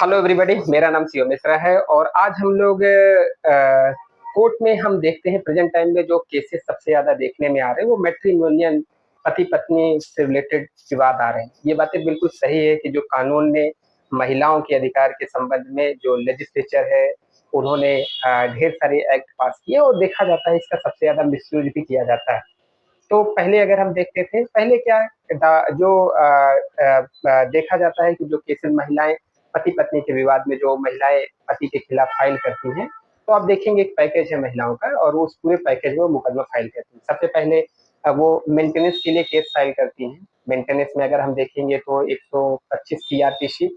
Hello everybody, मेरा नाम शिव मिश्रा है और आज हम लोग कोर्ट में हम देखते हैं प्रेजेंट टाइम में जो केसेस सबसे ज्यादा देखने में आ रहे हैं वो मैट्रिमोनियल पति पत्नी से रिलेटेड विवाद आ रहे हैं। ये बातें बिल्कुल सही है कि जो कानून ने महिलाओं के अधिकार के संबंध में जो लेजिस्लेचर है उन्होंने ढेर सारे एक्ट पास किए और देखा जाता है इसका सबसे ज्यादा मिसयूज भी किया जाता है। तो पहले अगर हम देखते थे, पहले क्या जो देखा जाता है कि जो केसेस महिलाएं पति पत्नी के विवाद में जो महिलाएं पति के खिलाफ फाइल करती हैं, तो आप देखेंगे एक पैकेज है महिलाओं का और उस पूरे पैकेज में वो मुकदमा फाइल करती हैं। सबसे पहले वो मेंटेनेंस के लिए केस फाइल करती हैं। मेंटेनेंस में अगर हम देखेंगे तो 125 सीआरपीसी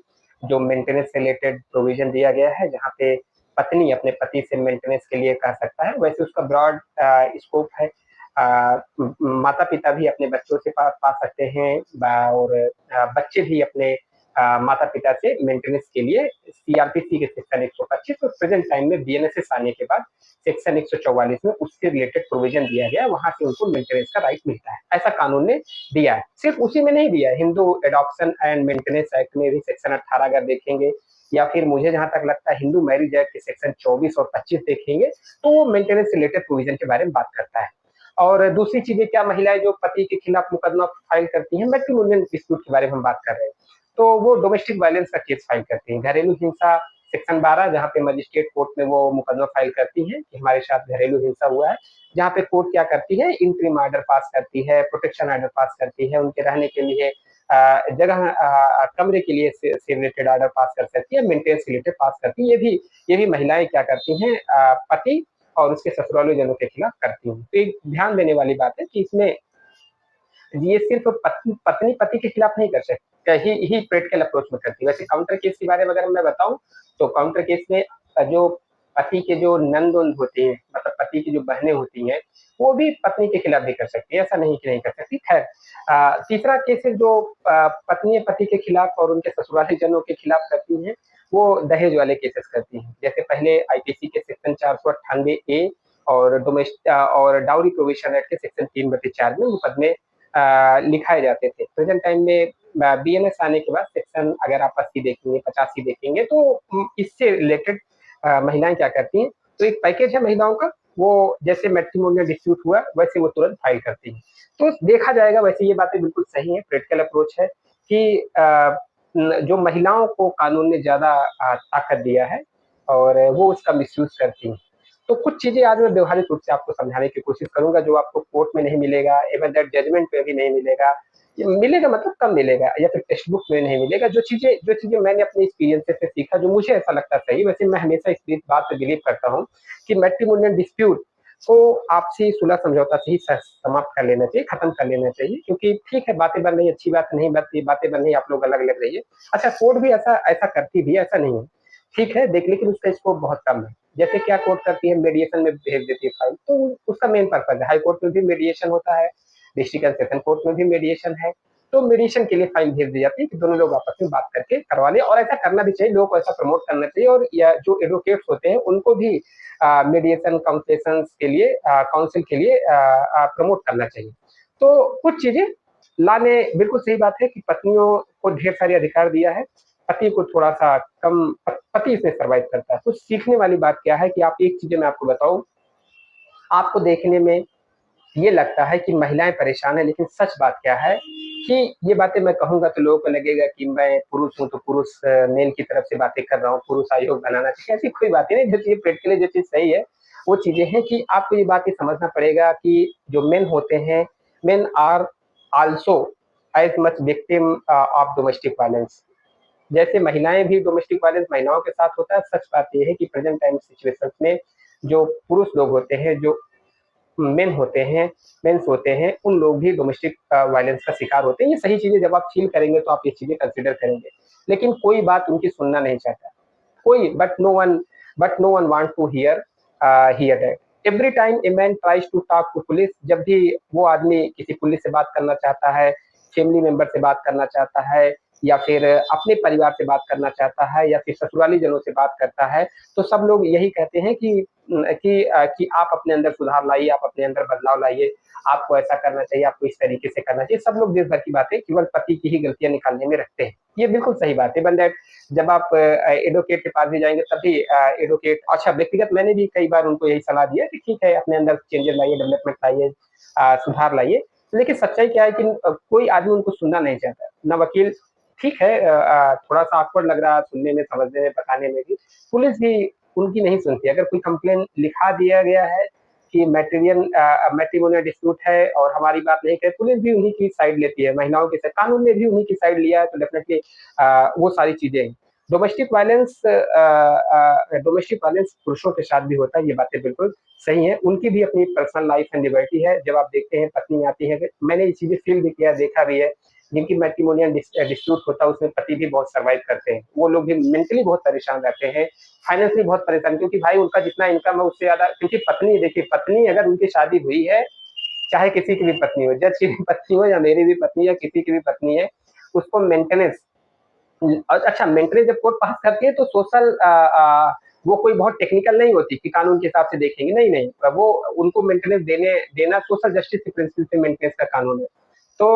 जो मेंटेनेंस से रिलेटेड प्रोविजन दिया गया है, जहाँ पे पत्नी अपने पति से मेंटेनेंस के लिए कह सकता है। वैसे उसका ब्रॉड स्कोप है। माता पिता भी अपने बच्चों से पा सकते हैं और बच्चे भी अपने माता पिता से मेंटेनेंस के लिए सीआरपीसी के सेक्शन 125 और प्रेजेंट टाइम में बीएनएसएस आने के बाद सेक्शन 144 में उससे रिलेटेड प्रोविजन दिया गया, वहां से उनको मेंटेनेंस का राइट मिलता है, ऐसा कानून ने दिया है। सिर्फ उसी में नहीं दिया है, Hindu adoption and maintenance act में भी सेक्शन 18 अगर देखेंगे, या फिर मुझे जहां तक लगता है हिंदू मैरिज एक्ट के सेक्शन 24 और 25 देखेंगे तो वो मेंटेनेंस से रिलेटेड प्रोविजन के बारे में बात करता है। और दूसरी चीजें क्या, महिलाएं जो पति के खिलाफ मुकदमा फाइल करती हैं, मैट्रिमोनियल डिस्प्यूट के बारे में हम बात कर रहे हैं, तो वो डोमेस्टिक वायलेंस का केस फाइल करती हैं। घरेलू हिंसा सेक्शन 12, जहाँ पे मजिस्ट्रेट कोर्ट में वो मुकदमा फाइल करती हैं कि हमारे साथ घरेलू हिंसा हुआ है, जहाँ पे कोर्ट क्या करती है, इंटरिम ऑर्डर पास करती है, प्रोटेक्शन ऑर्डर पास करती है, उनके रहने के लिए जगह कमरे के लिए से रिलेटेड ऑर्डर पास कर सकती है, मेंटेनेंस से रिलेटेड पास करती है। ये भी महिलाएं क्या करती हैं, पति और उसके ससुराली जनों के खिलाफ करती हैं। तो एक ध्यान देने वाली बात है कि इसमें ये सिर्फ पत्नी पति के खिलाफ नहीं कर सकती, ही प्रैक्टिकल अप्रोच में करती है। वैसे काउंटर केस के बारे में अगर मैं बताऊं तो काउंटर केस में जो पति के जो नंद होते हैं, मतलब पति की जो बहनें होती हैं, वो भी पत्नी के खिलाफ भी कर सकती है, ऐसा नहीं कि नहीं कर सकती। खैर, तीसरा केस है जो पत्नी पति के खिलाफ और उनके ससुराली जनों के खिलाफ करती हैं, वो दहेज वाले केसेस करती हैं। जैसे पहले आईपीसी के सेक्शन 498 ए और डोमेस्टिक और डाउरी प्रोविजन एक्ट के सेक्शन 3/4 में मुकदमे लिखाए जाते थे। प्रेजेंट टाइम में बीएनएस आने के बाद सेक्शन अगर आप 80 देखेंगे, 85 देखेंगे, तो इससे रिलेटेड महिलाएं क्या करती हैं, तो एक पैकेज है महिलाओं का, वो जैसे मैट्रिमोनियल डिस्प्यूट हुआ वैसे वो तुरंत फाइल करती हैं। तो देखा जाएगा, वैसे ये बातें बिल्कुल सही है, प्रैक्टिकल अप्रोच है कि जो महिलाओं को कानून ने ज्यादा ताकत दिया है और वो उसका मिसयूज करती हैं। तो कुछ चीजें आज मैं व्यवहारिक रूप से आपको समझाने की कोशिश करूंगा, जो आपको कोर्ट में नहीं मिलेगा, इवन दैट जजमेंट में भी नहीं मिलेगा। ये मिलेगा मतलब कम मिलेगा, या फिर टेक्स्ट बुक में नहीं मिलेगा। जो चीजें मैंने अपने एक्सपीरियंस से सीखा, जो मुझे ऐसा लगता सही, वैसे मैं हमेशा इस बात पे बिलीव करता हूँ कि मैट्रिमोनियल डिस्प्यूट को आपसी सुलह समझौता से ही समाप्त कर लेना चाहिए, खत्म कर लेना चाहिए। क्योंकि ठीक है, बातें बन रही, अच्छी बात नहीं, बातें बन रही, आप लोग अलग अलग रहिए। अच्छा, कोर्ट भी ऐसा ऐसा करती भी, ऐसा नहीं है, ठीक है, देख, लेकिन उसका स्कोप बहुत कम है। जैसे क्या कोर्ट करती है, मीडिएशन में भेज देती है फाइल, तो उसका मेन पर्पज है। हाई कोर्ट में भी मीडिएशन होता है, डिस्ट्रिक्ट एंड सेशन कोर्ट में भी मीडिएशन है, तो मीडिएशन के लिए फाइल भेज दी जाती है कि दोनों लोग आपस में बात करके करवा ले। और ऐसा करना भी चाहिए, लोगों को ऐसा प्रमोट करना चाहिए, और या जो एडवोकेट्स होते हैं उनको भी मीडिएशन काउंसलेशन के लिए, काउंसिल के लिए प्रमोट करना चाहिए। तो कुछ चीजें लाने, बिल्कुल सही बात है कि पत्नियों को ढेर सारे अधिकार दिया है, पति को थोड़ा सा कम, पति इसमें सर्वाइव करता है। तो सीखने वाली बात क्या है कि आप, एक चीजें मैं आपको बताऊं, आपको देखने में ये लगता है कि महिलाएं परेशान है, लेकिन सच बात क्या है कि ये बातें मैं कहूंगा तो लोगों को लगेगा कि मैं पुरुष हूं, तो पुरुष मेल की तरफ से बातें कर रहा हूँ, पुरुष आयोग बनाना चाहिए, ऐसी कोई बात नहीं। जो चीज पेट के लिए जो चीज सही है वो चीजें हैं कि आपको ये बात ही समझना पड़ेगा कि जो मेन होते हैं, men are also as much victim of domestic violence. जैसे महिलाएं भी, डोमेस्टिक वायलेंस महिलाओं के साथ होता है। सच बात यह है कि प्रेजेंट टाइम सिचुएशन में जो पुरुष लोग होते हैं, जो मेन होते हैं, मेंस होते हैं, उन लोग भी डोमेस्टिक वायलेंस का शिकार होते हैं। ये सही चीजें जब आप फील करेंगे तो आप ये चीजें कंसिडर करेंगे, लेकिन कोई बात उनकी सुनना नहीं चाहता, कोई, but no one want to hear that. Every time a man tries to talk to police, जब भी वो आदमी किसी पुलिस से बात करना चाहता है, फैमिली मेंबर से बात करना चाहता है, या फिर अपने परिवार से बात करना चाहता है या फिर ससुराली जनों से बात करता है, तो सब लोग यही कहते हैं कि आप अपने अंदर सुधार लाइए, आप अपने अंदर बदलाव लाइए, आपको ऐसा करना चाहिए, आपको इस तरीके से करना चाहिए। सब लोग देश भर की बातें केवल पति की ही गलतियाँ निकालने में रखते हैं। ये बिल्कुल सही बात है, बट दैट जब आप एडवोकेट के पास भी जाएँगे तब भी एडवोकेट अच्छा व्यक्तिगत मैंने भी कई बार उनको यही सलाह दिया कि ठीक है, अपने अंदर चेंजेज़ लाइए, डेवलपमेंट लाइए, सुधार लाइए। लेकिन सच्चाई क्या है कि कोई आदमी उनको सुनना नहीं चाहता। ना वकील ठीक है, थोड़ा-सा ऑकवर्ड लग रहा है सुनने में, समझने में, बताने में भी। पुलिस भी उनकी नहीं सुनती। अगर कोई कंप्लेंट लिखा दिया गया है कि मैट्रिमोनियल डिस्प्यूट है और हमारी बात नहीं करे, पुलिस भी उन्हीं की साइड लेती है, महिलाओं की साइड, कानून ने भी उन्हीं की साइड लिया है, तो डेफिनिटली वो सारी चीज़ें हैं। डोमेस्टिक वायलेंस पुरुषों के साथ भी होता है, ये बातें बिल्कुल सही है। उनकी भी अपनी पर्सनल लाइफ एंड लिबर्टी है। जब आप देखते हैं पत्नी आती है, मैंने ये चीज़ें फ़ील भी किया, देखा भी है, जिनकी मैट्रिमोनियल डिस्प्यूट होता है, उसमें पति भी बहुत सर्वाइव करते हैं। वो लोग भी मेंटली बहुत परेशान रहते हैं, फाइनेंशियली बहुत परेशान, क्योंकि भाई उनका जितना इनकम है उससे ज़्यादा, क्योंकि पत्नी देखिए, पत्नी अगर उनकी शादी हुई है, चाहे किसी की भी पत्नी हो, जज की भी पत्नी हो या मेरी भी पत्नी या किसी की भी पत्नी है, उसको मेंटेनेंस अच्छा, मेंटली जब कोर्ट पास करती है तो वो कोई बहुत टेक्निकल नहीं होती कि कानून के हिसाब से देखेंगे, नहीं, नहीं। वो उनको मेंटेनेंस देना सोशल जस्टिस के प्रिंसिपल से मेंटेनेंस का कानून है। तो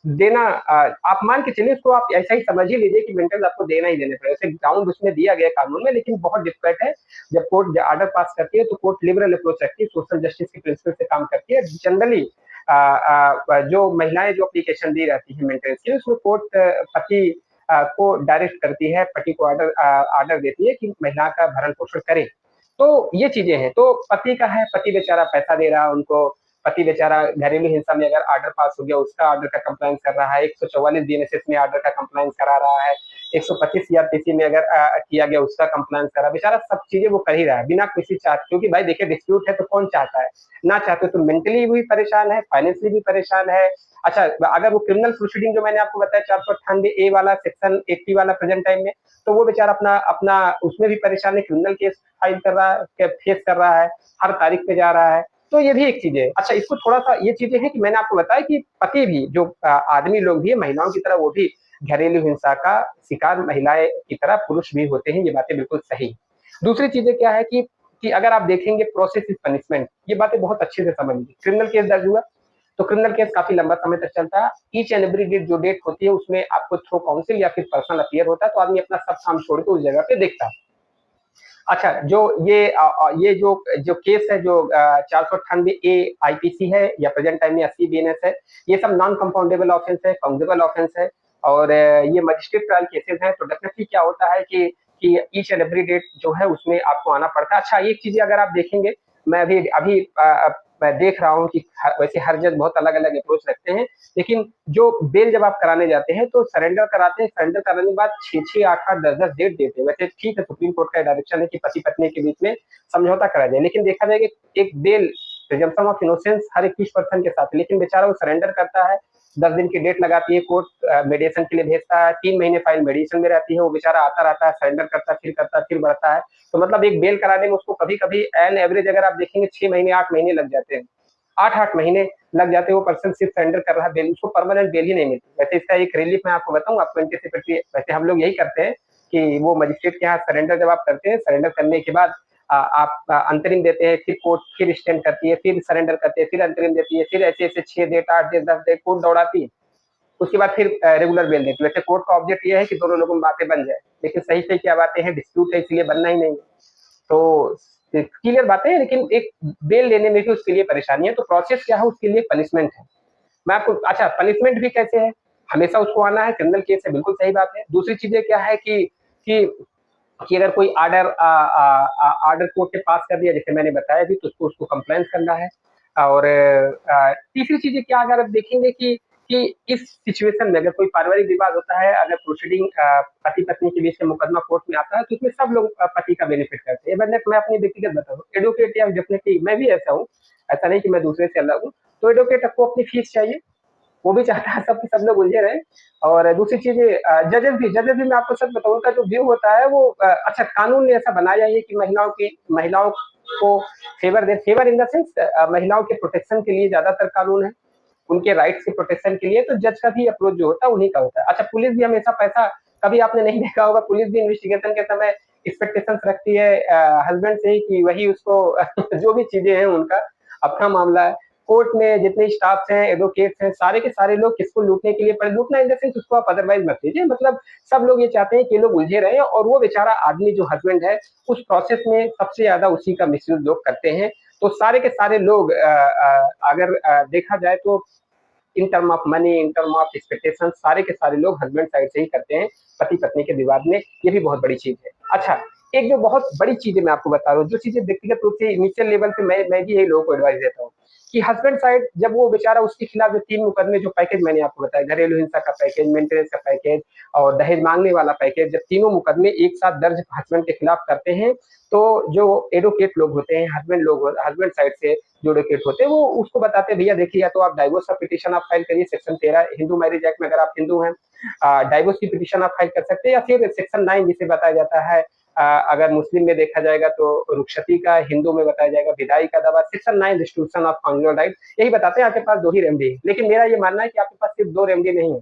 देना आप मान के चलिए, इसको आप ऐसा ही समझ ही लीजिए कि मेंटेनेंस आपको देना ही देना पड़ेगा। ऐसे ग्राउंड उसमें दिया गया है कानून में, लेकिन बहुत डिफिकल्ट है। जब कोर्ट ऑर्डर पास करती है तो कोर्ट लिबरल अप्रोच रखती है, सोशल जस्टिस के प्रिंसिपल से काम करती है। जनरली जो महिलाएँ जो एप्लीकेशन दी रहती है मेंटेनेंस की, उसमें कोर्ट पति को डायरेक्ट करती है, पति को ऑर्डर देती है कि महिला का भरण-पोषण करें। तो ये चीज़ें हैं, तो पति का है, पति बेचारा पैसा दे रहा है उनको, पति बेचारा घरेलू हिंसा में अगर ऑर्डर पास हो गया, उसका ऑर्डर का कंप्लायंस कर रहा है, 144 बीएनएसएस में ऑर्डर का कंप्लायंस करा रहा है, 125 सीआरपीसी में अगर किया गया उसका कंप्लायंस करा, बेचारा सब चीज़ें वो कर ही रहा है, बिना किसी क्योंकि भाई देखिए डिस्प्यूट है तो कौन चाहता है? ना चाहते तो मेंटली भी परेशान है, फाइनेंशियली भी परेशान है। अच्छा, अगर वो क्रिमिनल प्रोसीडिंग जो मैंने आपको बताया 498 ए वाला सेक्शन 80 वाला प्रेजेंट टाइम में, तो वो बेचारा अपना अपना उसमें भी परेशान है, क्रिमिनल केस फाइल कर रहा है, फेस कर रहा है, हर तारीख पे जा रहा है। तो ये भी एक चीज़ है। अच्छा, इसको थोड़ा-सा ये चीज़ें हैं कि मैंने आपको बताया कि पति भी जो आदमी लोग भी हैं, महिलाओं की तरह वो भी घरेलू हिंसा का शिकार महिलाएँ की तरह पुरुष भी होते हैं, ये बातें बिल्कुल सही हैं। दूसरी चीज़ें क्या है कि अगर आप देखेंगे प्रोसेस इज़ पनिशमेंट, ये बातें बहुत अच्छे से समझ लीजिए। क्रिमिनल केस दर्ज हुआ, तो क्रिमिनल केस काफ़ी लंबा समय तक चलता है। ईच एंड एवरी डेट जो डेट होती है उसमें आपको थ्रू काउंसिल या फिर पर्सनल अपीयर होता है, तो आदमी अपना सब काम छोड़ के उस जगह पे देखता है। अच्छा, जो ये जो केस है, जो 498 ए आईपीसी है या प्रेजेंट टाइम में 80 बीएनएस है, ये सब नॉन कंपाउंडेबल ऑफेंस है, काउंटेबल ऑफेंस है, और ये मजिस्ट्रेट ट्रायल केसेस हैं, तो डेफिनिटली क्या होता है कि ईच एंड एवरी डेट जो है उसमें आपको आना पड़ता है। अच्छा, एक चीज़ अगर आप देखेंगे, मैं अभी अभी मैं देख रहा हूँ कि वैसे हर जज बहुत अलग-अलग अप्रोच रखते हैं, लेकिन जो बेल जब आप कराने जाते हैं तो सरेंडर कराते हैं, सरेंडर कराने के बाद 6-6, 8-8, 10-10 डेट देते हैं। वैसे ठीक है, सुप्रीम कोर्ट का डायरेक्शन है कि पति-पत्नी के बीच में समझौता करा जाए, लेकिन देखा जाए कि एक बेल प्रिजम्पशन ऑफ इनोसेंस हर 21 पर्सन के साथ है, लेकिन बेचारा वो सरेंडर करता है, 10 दिन की डेट लगाती है कोर्ट, मेडिएशन के लिए भेजता है, 3 महीने फाइल मेडिएशन में रहती है, वो बेचारा आता रहता है, सरेंडर करता है, फिर बढ़ता है। तो मतलब एक बेल कराने में उसको कभी-कभी एन एवरेज अगर आप देखेंगे 6 महीने, 8 महीने लग जाते हैं। 8-8 महीने लग जाते हैं, वो पर्सन सिर्फ सरेंडर कर रहा है, बेल उसको परमानेंट बेल ही नहीं मिलती। वैसे इसका एक रिलीफ मैं आपको बताऊँ, आपको एंटीसिपेटरी, वैसे हम लोग यही करते हैं कि वो मजिस्ट्रेट के यहाँ सरेंडर जब आप करते हैं, सरेंडर करने के बाद आप अंतरिम देते हैं, फिर कोर्ट फिर स्टैंड करती है, फिर सरेंडर करते हैं, फिर अंतरिम देती है, फिर ऐसे-ऐसे 6 डेट, 8 डेट, 10 डेट कोर्ट दौड़ाती है। उसके बाद फिर रेगुलर बेल देती है। वैसे कोर्ट का ऑब्जेक्ट ये है कि दोनों लोगों में बातें बन जाए, लेकिन सही-सही क्या बातें हैं, डिस्प्यूट है इसलिए बनना ही नहीं है। तो क्लियर बातें हैं, लेकिन एक बेल लेने में भी उसके लिए परेशानी है, तो प्रोसेस क्या है, उसके लिए पनिशमेंट है। मैं आपको अच्छा, पनिशमेंट भी कैसे है? हमेशा उसको आना है, क्रिमिनल केस है, बिल्कुल सही बात है। दूसरी चीज़ें क्या है कि कि अगर कोई ऑर्डर कोर्ट ने पास कर दिया, जैसे मैंने बताया भी, तो उसको उसको कंप्लायंस करना है। और तीसरी चीज़ें क्या, अगर आप देखेंगे कि इस सिचुएशन में अगर कोई पारिवारिक विवाद होता है, अगर प्रोसीडिंग पति-पत्नी के बीच में मुकदमा कोर्ट में आता है, तो उसमें सब लोग पति का बेनिफिट करते हैं। मैं अपनी व्यक्तिगत बताऊँ, एडवोकेट या डेफिनिटली मैं भी ऐसा हूँ, ऐसा नहीं कि मैं दूसरे से अलग हूँ। तो एडवोकेट को अपनी फीस चाहिए, वो भी चाहता है सब लोग उलझे रहें। और दूसरी चीज़ जजेस भी मैं आपको सच बताऊँ, उनका जो व्यू होता है वो अच्छा, कानून ने ऐसा बनाया है कि महिलाओं को फेवर इन द सेंस महिलाओं के प्रोटेक्शन के लिए ज़्यादातर कानून है। उनके राइट्स के प्रोटेक्शन के लिए, तो जज का भी अप्रोच जो होता है उन्हीं का होता है। अच्छा, पुलिस भी हमेशा पैसा, कभी आपने नहीं देखा होगा, पुलिस भी इन्वेस्टिगेशन के समय एक्सपेक्टेशंस रखती है हस्बैंड से ही कि वही उसको जो भी चीजें हैं उनका अपना मामला है। कोर्ट में जितने स्टाफ्स हैं, एडवोकेट्स हैं, सारे के सारे लोग किसको लूटने के लिए पड़े, लूटना इन द सेंस उसको आप अदरवाइज मत लीजिए, मतलब सब लोग ये चाहते हैं कि ये लोग उलझे रहे, और वो बेचारा आदमी जो हस्बैंड है उस प्रोसेस में सबसे ज्यादा उसी का मिसयूज लोग करते हैं। तो सारे के सारे लोग अगर देखा जाए तो in term of money, in term of expectation, सारे के सारे लोग हस्बैंड साइड से ही करते हैं पति पत्नी के विवाद में। ये भी बहुत बड़ी चीज है। अच्छा, एक जो बहुत बड़ी चीज है मैं आपको बता रहा हूँ, जो चीजें व्यक्तिगत रूप से इनिशियल लेवल पे मैं भी यही लोगों को एडवाइस देता हूँ कि हस्बैंड साइड जब वो बेचारा उसके खिलाफ जो 3 मुकदमे, जो पैकेज मैंने आपको बताया, घरेलू हिंसा का पैकेज, मेंटेनेंस का पैकेज और दहेज मांगने वाला पैकेज, जब तीनों मुकदमे एक साथ दर्ज हस्बैंड के खिलाफ करते हैं, तो जो एडवोकेट लोग होते हैं, हस्बैंड साइड से जो एडवोकेट होते हैं, वो उसको बताते हैं भैया देखिए, या तो आप डाइवोर्स का पिटीशन आप फाइल करिए, सेक्शन 13 हिंदू मैरिज एक्ट में, अगर आप हिंदू हैं डाइवोर्स की पिटीशन आप फाइल कर सकते हैं, या फिर सेक्शन 9 जिसे बताया जाता है, अगर मुस्लिम में देखा जाएगा तो रुखसती का, हिंदू में बताया जाएगा विदाई का दावा, section 9 restriction of conjugal right, यही बताते हैं आपके पास 2 ही रेमेडी है। लेकिन मेरा ये मानना है कि आपके पास सिर्फ 2 रेमेडी नहीं है।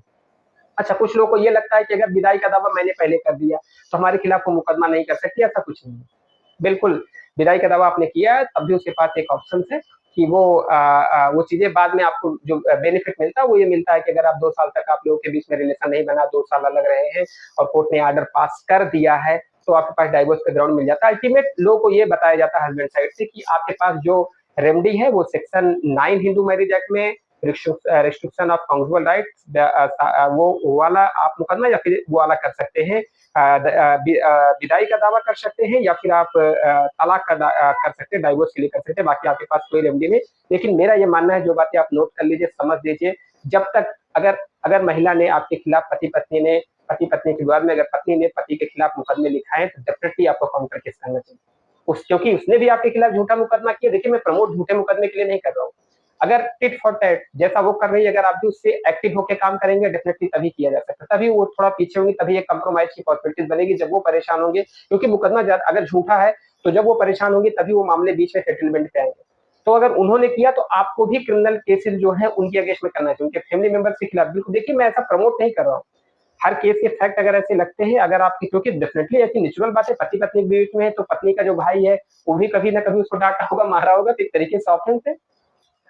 अच्छा, कुछ लोगों को ये लगता है कि अगर विदाई का दावा मैंने पहले कर दिया तो हमारे खिलाफ वो मुकदमा नहीं कर सकती, ऐसा कुछ नहीं है। बिल्कुल, विदाई का दावा आपने किया है तब भी उसके पास एक ऑप्शन है कि वो चीजें बाद में आपको जो बेनिफिट मिलता है वो ये मिलता है कि अगर आप 2 साल तक आप लोगों के बीच में रिलेशन नहीं बना, 2 साल अलग रहे हैं और कोर्ट ने ऑर्डर पास कर दिया है, तो आपके पास डाइवोर्स का ग्राउंड मिल जाता है। अल्टीमेट लोगों को ये बताया जाता है हस्बैंड साइड से कि आपके पास जो रेमेडी है वो सेक्शन 9 हिंदू मैरिज एक्ट में रिस्ट्रिक्शन ऑफ कॉन्जुगल राइट्स, वो वाला आप मुकदमा या फिर वो वाला कर सकते हैं, विदाई का दावा कर सकते हैं, या फिर आप तलाक का कर सकते हैं, डाइवोर्स के लिए कर सकते हैं, बाकी आपके पास कोई रेमेडी नहीं। लेकिन मेरा ये मानना है, जो बातें आप नोट कर लीजिए, समझ लीजिए, जब तक अगर अगर महिला ने आपके खिलाफ, पति पत्नी के विवाद में अगर पत्नी ने पति के खिलाफ मुकदमे लिखाए तो डेफिनेटली आपको काउंटर केस करना चाहिए, क्योंकि उसने भी आपके खिलाफ झूठा मुकदमा किया। देखिए, मैं प्रमोट झूठे मुकदमे के लिए नहीं कर रहा हूँ, अगर टिट फॉर टैट जैसा वो कर रही है, अगर आप भी उससे एक्टिव होकर काम करेंगे डेफिनेटली तभी किया जा सकता है, तभी वो थोड़ा पीछे होंगे, तभी एक कंप्रोमाइज की पॉसिबिलिटीज बनेगी जब वो परेशान होंगे, क्योंकि मुकदमा अगर झूठा है तो जब वो परेशान होंगे तभी वो मामले बीच में सेटलमेंट पे आएंगे। तो अगर उन्होंने किया तो आपको भी क्रिमिनल केसेस जो है उनके अगेंस्ट में करना चाहिए, उनके फैमिली मेंबर्स के खिलाफ। बिल्कुल, देखिए मैं ऐसा प्रमोट नहीं कर रहा हूँ, हर केस के फैक्ट अगर ऐसे लगते हैं, अगर आपकी, क्योंकि डेफिनेटली ऐसी नेचुरल बात है, पति पत्नी के बीच में है तो पत्नी का जो भाई है वो भी कभी ना कभी उसको डांटा होगा, मारा होगा, तो एक तरीके से ऑफेंस है।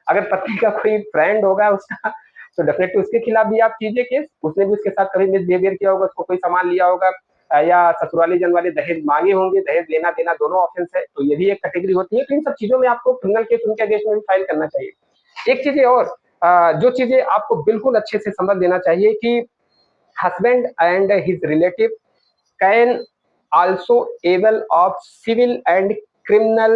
अगर पत्नी का कोई फ्रेंड होगा उसका, तो डेफिनेटली उसके खिलाफ भी आप कीजिए केस, उसने भी उसके साथ कभी मिसबिहेवियर किया होगा, उसको कोई सामान लिया होगा, या ससुराली जन वाले दहेज मांगे होंगे, दहेज लेना देना दोनों ऑप्शन है, तो ये भी एक कैटेगरी होती है। तो इन सब चीजों में आपको क्रिमिनल केस उनके अगेंस्ट में भी फाइल करना चाहिए। एक चीजें और, जो चीजें आपको बिल्कुल अच्छे से समझ लेना चाहिए कि husband and his relative can also able of civil and criminal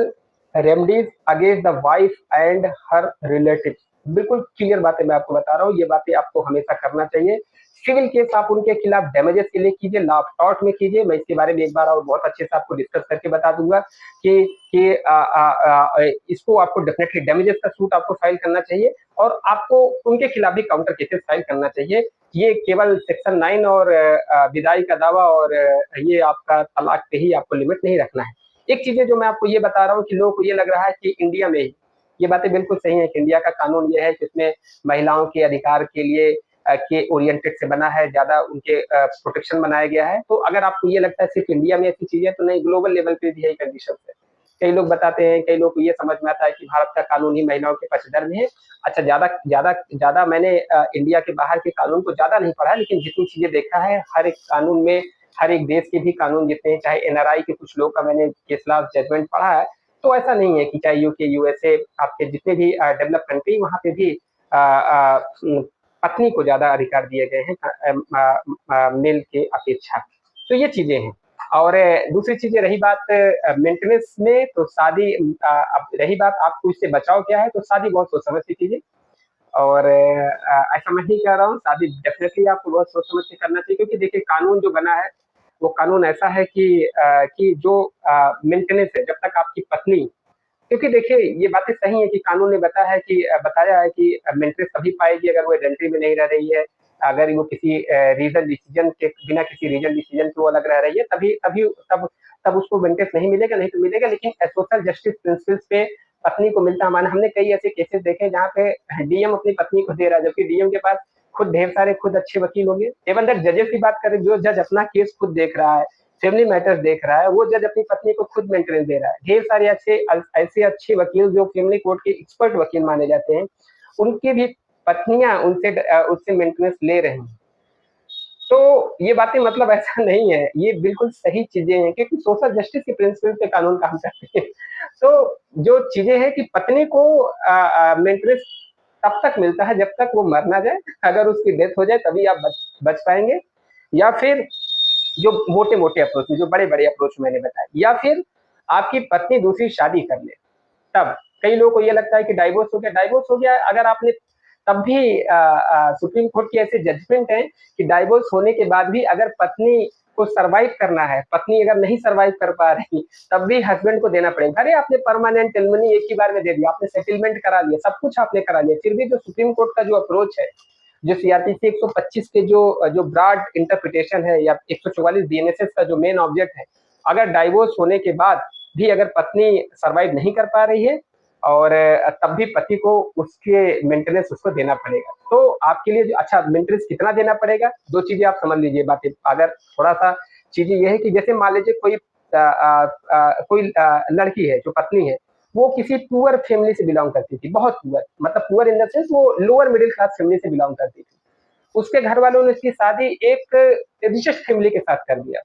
remedies against the wife and her relatives। बिल्कुल क्लियर बातें मैं आपको बता रहा हूँ, ये बातें आपको हमेशा करना चाहिए। सिविल केस आप उनके खिलाफ डैमेजेस के लिए कीजिए, लॉ ऑफ टॉर्ट में कीजिए, मैं इसके बारे में एक बार और बहुत अच्छे से आपको डिस्कस करके बता दूंगा कि इसको आपको डेफिनेटली डैमेजेस का सूट आपको फाइल करना चाहिए, और आपको उनके खिलाफ भी काउंटर केसेस फाइल करना चाहिए। ये केवल सेक्शन 9 और विदाई का दावा और ये आपका तलाक पे ही आपको लिमिट नहीं रखना है। एक चीजें जो मैं आपको ये बता रहा हूँ कि लोगों को ये लग रहा है कि इंडिया में ही, ये बातें बिल्कुल सही है कि इंडिया का कानून ये है कि उसमें महिलाओं के अधिकार के लिए के ओरिएंटेड से बना है, ज्यादा उनके प्रोटेक्शन बनाया गया है। तो अगर आपको ये लगता है सिर्फ इंडिया में ऐसी चीजें, तो नहीं, ग्लोबल लेवल पे भी यही कंडीशन है। कई लोग बताते हैं, कई लोग को ये समझ में आता है कि भारत का कानून ही महिलाओं के पक्षधर में है। अच्छा, ज्यादा ज्यादा ज्यादा मैंने इंडिया के बाहर के कानून को ज्यादा नहीं पढ़ा, लेकिन जितनी चीजें देखा है, हर एक कानून में, हर एक देश के भी कानून जितने हैं, चाहे एनआरआई के कुछ लोग का मैंने केस लॉ जजमेंट पढ़ा है, तो ऐसा नहीं है कि चाहे यूके, यूएसए, आपके जितने भी डेवलप कंट्री, वहां पे भी पत्नी को ज्यादा अधिकार दिए गए हैं मेल के अपेक्षा। तो ये चीजें हैं। और दूसरी चीजें, रही बात मेंटेनेंस में, तो शादी, अब रही बात आपको इससे बचाव क्या है, तो शादी बहुत सोच समझ के कीजिए। और ऐसा मैं नहीं कह रहा हूँ, शादी डेफिनेटली आपको बहुत सोच समझ के करना चाहिए, क्योंकि देखिए कानून जो बना है वो कानून ऐसा है कि जो मेंटेनेंस है, जब तक आपकी पत्नी, क्योंकि देखिए ये बातें सही है कि कानून ने बताया है कि मेंटेनेंस तभी पाएगी अगर वो एडेल्ट्री में नहीं रह रही है, अगर वो किसी रीजन डिसीजन के बिना, किसी रीजन डिसीजन के वो अलग रह रही है, तभी तभी तब तब उसको मेंटेनेंस नहीं मिलेगा, नहीं तो मिलेगा। लेकिन सोशल जस्टिस प्रिंसिपल्स पे पत्नी को मिलता है। हमारे हमने कई ऐसे केसेस देखे जहाँ पे डीएम अपनी पत्नी को दे रहा है, जबकि डीएम के पास खुद ढेर सारे खुद अच्छे वकील होंगे। इवन दैट जजेस की बात करें, जो जज अपना केस खुद देख रहा है, फैमिली मैटर्स देख रहा है, वो जज अपनी पत्नी को खुद मेंटेनेंस दे रहा है। ढेर सारे ऐसे अच्छे वकील जो फैमिली कोर्ट के एक्सपर्ट वकील माने जाते हैं, उनकी भी पत्नियां उससे मेंटेनेंस ले रही हैं। तो ये बातें मतलब ऐसा नहीं है, ये बिल्कुल सही चीजें हैं, क्योंकि सोशल जस्टिस के प्रिंसिपल पे कानून काम करते हैं। तो जो चीजें हैं कि पत्नी को मेंटेनेंस तब तक मिलता है जब तक वो मर ना जाए। अगर उसकी डेथ हो जाए तभी आप बच पाएंगे, या फिर जो मोटे मोटे अप्रोच में, जो बड़े बड़े अप्रोच मैंने बताया, या फिर आपकी पत्नी दूसरी शादी कर ले तब। कई लोगों को ये लगता है कि डाइवोर्स हो गया, अगर आपने तब भी सुप्रीम कोर्ट की ऐसे जजमेंट है कि डाइवोर्स होने के बाद भी अगर पत्नी को सरवाइव करना है, पत्नी अगर नहीं सरवाइव कर पा रही, तब भी हस्बैंड को देना पड़ेगा। अरे आपने परमानेंट एलिमनी एक ही बार में दे दिया, आपने सेटलमेंट करा लिया, सब कुछ आपने करा लिया, फिर भी जो सुप्रीम कोर्ट का जो अप्रोच है, जो सीआरपीसी 125 के जो ब्रॉड इंटरप्रिटेशन है, या 144 बीएनएसएस का जो मेन ऑब्जेक्ट है, अगर डाइवोर्स होने के बाद भी अगर पत्नी सरवाइव नहीं कर पा रही है, और तब भी पति को उसके मेंटेनेंस उसको देना पड़ेगा। तो आपके लिए जो अच्छा मेंटेनेंस कितना देना पड़ेगा, दो चीजें आप समझ लीजिए बातें। अगर थोड़ा सा चीजें ये है कि जैसे मान लीजिए कोई लड़की है जो पत्नी है, वो किसी पुअर फैमिली से बिलोंग करती थी, बहुत पुअर, मतलब पुअर इन द सेंस वो लोअर मिडिल क्लास फैमिली से बिलोंग करती थी। उसके घर वालों ने उसकी शादी एक रिचेस्ट फैमिली के साथ कर दिया।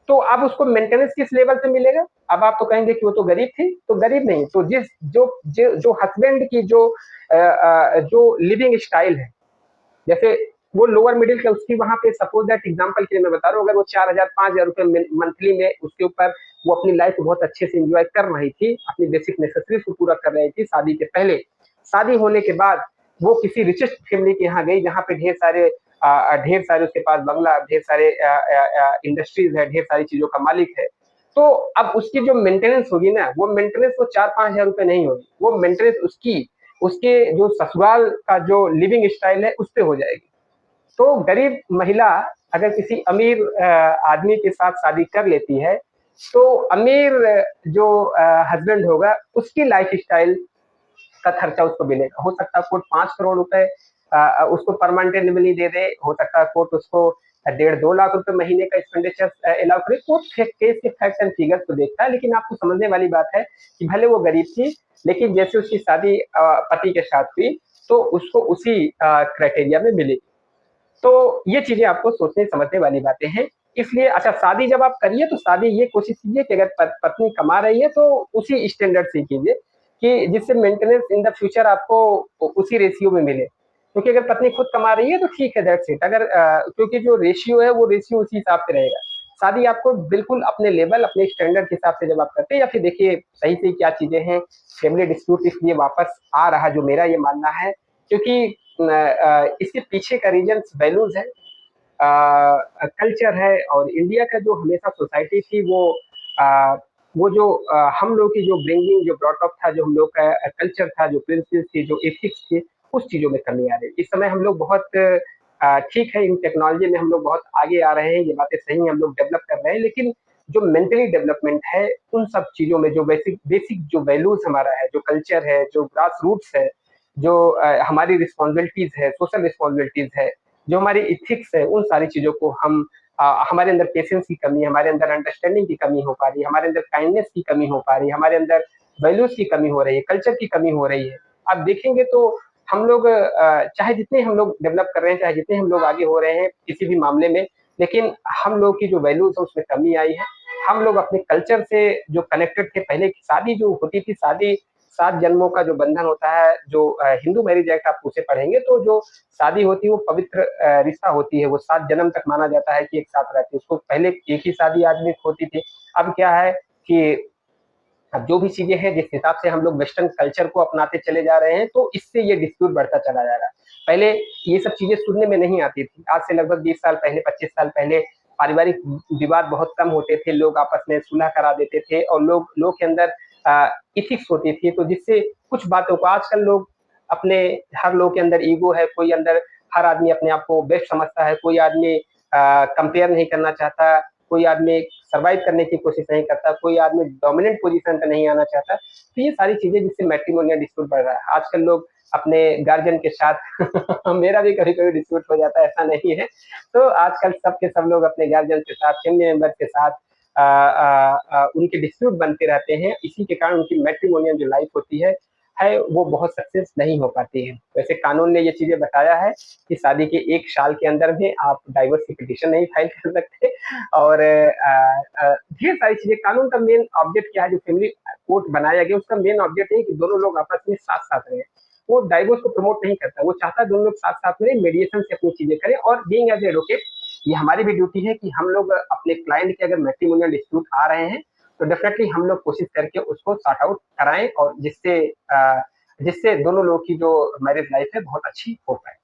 तो अब उसको मेंटेनेंस किस लेवल पे मिलेगा? अब आप तो कहेंगे कि वो तो गरीब थी, तो गरीब नहीं, तो जिस जो जो हस्बैंड की जो लिविंग स्टाइल है, जैसे वो लोअर मिडिल क्लास, उसकी वहां पे सपोज दैट एग्जांपल के लिए मैं बता रहा हूँ, अगर वो 4,000 5,000 रुपए मंथली में उसके ऊपर वो अपनी लाइफ को बहुत अच्छे से एंजॉय कर रही थी, अपनी बेसिक नेसेसरीज को पूरा कर रही थी शादी के पहले। शादी होने के बाद वो किसी रिचेस्ट फैमिली के यहाँ गई, जहाँ पे ढेर सारे उसके पास बंगला, ढेर सारे इंडस्ट्रीज है, ढेर सारी चीजों का मालिक है। तो अब उसकी जो मेंटेनेंस होगी ना, वो मेंटेनेंस वो 4-5 हजार रुपए नहीं होगी, वो मेंटेनेंस उसकी उसके जो ससुराल का जो लिविंग स्टाइल है उस पे हो जाएगी। तो गरीब महिला अगर किसी अमीर आदमी के साथ शादी कर लेती है, तो अमीर जो हस्बैंड होगा उसकी लाइफ स्टाइल का खर्चा उसको मिलेगा। हो सकता है कोर्ट 5 करोड़ रुपए उसको परमानेंट एलिमनी दे दे, हो सकता है कोर्ट उसको 1.5-2 लाख रुपए महीने का एक्सपेंडिचर अलाउ करे। कोर्ट केस के फैक्ट एंड फिगर्स को देखता है, लेकिन आपको समझने वाली बात है कि भले वो गरीब थी, लेकिन जैसे उसकी शादी पति के साथ हुई, तो उसको उसी क्राइटेरिया में मिली। तो ये चीजें आपको सोचने समझने वाली बातें हैं। इसलिए अच्छा, शादी जब आप करिए तो शादी ये कोशिश कीजिए कि अगर पत्नी कमा रही है तो उसी स्टैंडर्ड से कीजिए, कि जिससे मेंटेनेंस इन द फ्यूचर आपको उसी रेशियो में मिले। क्योंकि अगर पत्नी खुद कमा रही है तो ठीक है, दैट्स इट। अगर क्योंकि जो रेशियो है वो रेशियो उसी हिसाब से रहेगा। शादी आपको बिल्कुल अपने लेवल, अपने स्टैंडर्ड के हिसाब से जब आप करते हैं, या फिर देखिए सही से क्या चीजें हैं, फैमिली डिस्प्यूट इसलिए वापस आ रहा, जो मेरा ये मानना है, क्योंकि इसके पीछे का रीजन वैल्यूज है, कल्चर है। और इंडिया का जो हमेशा सोसाइटी थी, आ, वो जो हम लोग की जो ब्रिंगिंग, जो ब्रॉटअप था, जो हम लोग का कल्चर था, जो प्रिंसिपल्स थी, जो एथिक्स थे, उस चीजों में कमी आ रही है। इस समय हम लोग बहुत ठीक है, इन टेक्नोलॉजी में हम लोग बहुत आगे आ रहे हैं, ये बातें सही हैं, हम लोग डेवलप कर रहे हैं, लेकिन जो मेंटली डेवलपमेंट है उन सब चीजों में, जो बेसिक बेसिक जो वैल्यूज हमारा है, जो कल्चर है, जो ग्रास रूट्स है, जो हमारी रिस्पॉन्सिबिलिटीज है, सोशल रिस्पॉन्सिबिलिटीज है, जो हमारी इथिक्स है, उन सारी चीजों को हमारे अंदर पेशेंस की कमी, हमारे अंदर अंडरस्टैंडिंग की कमी हो पा रही है, हमारे अंदर काइंडनेस की कमी हो पा रही है, हमारे अंदर वैल्यूज की कमी हो रही है, कल्चर की कमी हो रही है। आप देखेंगे तो हम लोग चाहे जितने हम लोग डेवलप कर रहे हैं, चाहे जितने हम लोग आगे हो रहे हैं किसी भी मामले में, लेकिन हम लोग की जो वैल्यूज है उसमें कमी आई है। हम लोग अपने कल्चर से जो कनेक्टेड थे, पहले की शादी जो होती थी, शादी 7 जन्मों का जो बंधन होता है, जो हिंदू मैरिज एक्ट आप उसे पढ़ेंगे तो जो शादी होती है वो पवित्र रिश्ता होती है, वो 7 जन्म तक माना जाता है कि एक साथ रहते हैं। उसको पहले एक ही शादी आदमी की होती थी। अब क्या है कि अब जो भी चीजें हैं, जिस हिसाब से हम लोग वेस्टर्न कल्चर को अपनाते चले जा रहे हैं, तो इससे ये डिस्प्यूट बढ़ता चला जा रहा है। पहले ये सब चीजें सुनने में नहीं आती थी, आज से लगभग 20 साल पहले, 25 साल पहले पारिवारिक विवाद बहुत कम होते थे, लोग आपस में सुलह करा देते थे, और लोग के अंदर इथिक्स होती थी, तो जिससे कुछ बातों को आजकल लोग अपने, हर लोग के अंदर ईगो है, कोई अंदर, हर आदमी अपने आप को बेस्ट समझता है, कोई आदमी कंपेयर नहीं करना चाहता, कोई आदमी सर्वाइव करने की कोशिश नहीं करता, कोई आदमी डोमिनेंट पोजीशन पे नहीं आना चाहता। तो ये सारी चीज़ें जिससे मैट्रिमोनियल डिस्प्यूट बढ़ रहा है। आजकल लोग अपने गार्जियन के साथ मेरा भी कभी-कभी डिस्प्यूट हो जाता है, ऐसा नहीं है। तो आजकल सब के सब लोग अपने गार्जियन के साथ, फैमिली मेंबर के साथ उनके डिस्प्यूट बनते रहते हैं। इसी के कारण उनकी मैट्रिमोनियल जो लाइफ होती है वो बहुत सक्सेस नहीं हो पाती है। वैसे कानून ने ये चीज़ें बताया है कि शादी के 1 साल के अंदर में आप डाइवोर्स की पिटीशन नहीं फाइल कर सकते और ढेर सारी चीज़ें कानून का मेन ऑब्जेक्ट क्या है जो फैमिली कोर्ट बनाया गया उसका मेन ऑब्जेक्ट है कि दोनों लोग आपस में साथ-साथ रहें। वो डाइवोर्स को प्रमोट नहीं करता, वो चाहता है दोनों लोग साथ-साथ में मीडिएशन से अपनी चीज़ें करें और बीइंग एज़ एडवोकेट ये हमारी भी ड्यूटी है कि हम लोग अपने क्लाइंट के अगर मैट्रिमोनियल डिस्प्यूट आ रहे हैं, तो डेफिनिटली हम लोग कोशिश करके उसको सॉर्ट आउट कराएँ और जिससे दोनों लोगों की जो मैरिज लाइफ है बहुत अच्छी हो पाए।